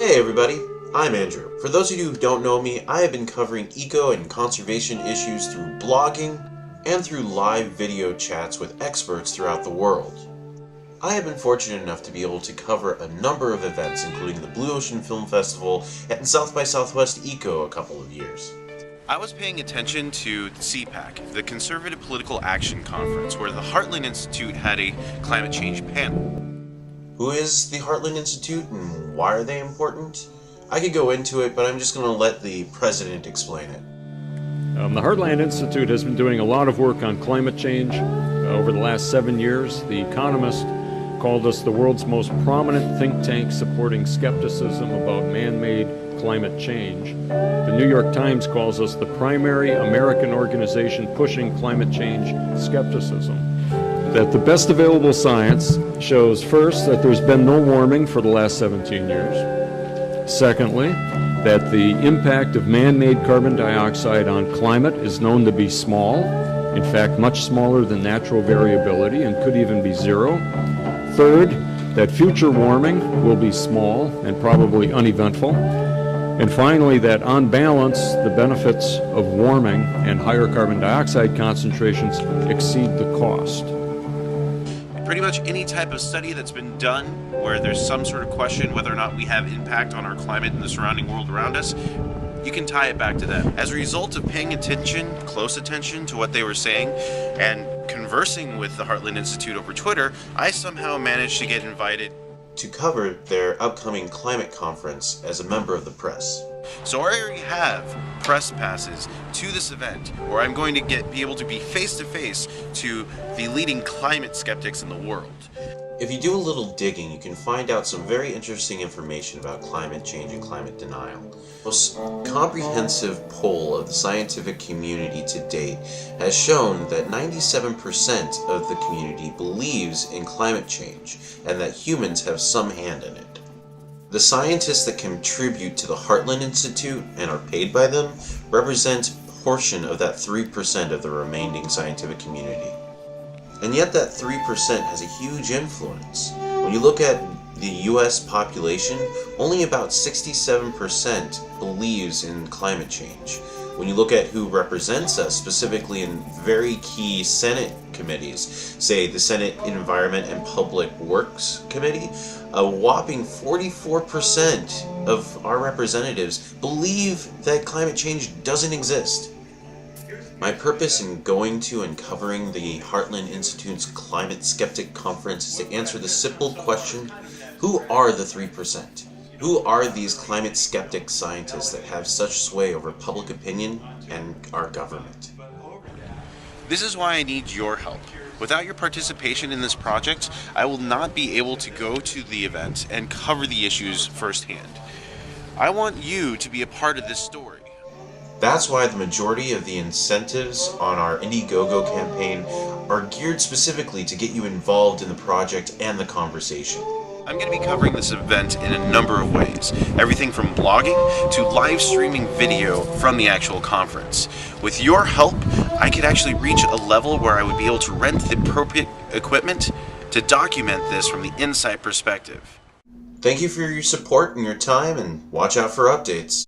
Hey everybody, I'm Andrew. For those of you who don't know me, I have been covering eco and conservation issues through blogging and through live video chats with experts throughout the world. I have been fortunate enough to be able to cover a number of events, including the Blue Ocean Film Festival and South by Southwest Eco a couple of years. I was paying attention to the CPAC, the Conservative Political Action Conference, where the Heartland Institute had a climate change panel. Who is the Heartland Institute and why are they important? I could go into it, but I'm just going to let the president explain it. The Heartland Institute has been doing a lot of work on climate change over the last 7 years. The Economist called us the world's most prominent think tank supporting skepticism about man-made climate change. The New York Times calls us the primary American organization pushing climate change skepticism. That the best available science shows, first, that there's been no warming for the last 17 years. Secondly, that the impact of man-made carbon dioxide on climate is known to be small, in fact much smaller than natural variability and could even be zero. Third, that future warming will be small and probably uneventful. And finally, that on balance, the benefits of warming and higher carbon dioxide concentrations exceed the cost. Pretty much any type of study that's been done where there's some sort of question whether or not we have impact on our climate and the surrounding world around us, you can tie it back to them. As a result of paying close attention to what they were saying and conversing with the Heartland Institute over Twitter, I somehow managed to get invited to cover their upcoming climate conference as a member of the press. So I already have press passes to this event where I'm going to be able to be face-to-face to the leading climate skeptics in the world. If you do a little digging, you can find out some very interesting information about climate change and climate denial. The most comprehensive poll of the scientific community to date has shown that 97% of the community believes in climate change and that humans have some hand in it. The scientists that contribute to the Heartland Institute and are paid by them represent a portion of that 3% of the remaining scientific community. And yet that 3% has a huge influence. When you look at the US population, only about 67% believes in climate change. When you look at who represents us, specifically in very key Senate committees, say the Senate Environment and Public Works Committee, a whopping 44% of our representatives believe that climate change doesn't exist. My purpose in going to and covering the Heartland Institute's Climate Skeptic Conference is to answer the simple question, who are the 3%? Who are these climate skeptic scientists that have such sway over public opinion and our government? This is why I need your help. Without your participation in this project, I will not be able to go to the event and cover the issues firsthand. I want you to be a part of this story. That's why the majority of the incentives on our IndieGogo campaign are geared specifically to get you involved in the project and the conversation. I'm going to be covering this event in a number of ways. Everything from blogging to live streaming video from the actual conference. With your help, I could actually reach a level where I would be able to rent the appropriate equipment to document this from the inside perspective. Thank you for your support and your time, and watch out for updates.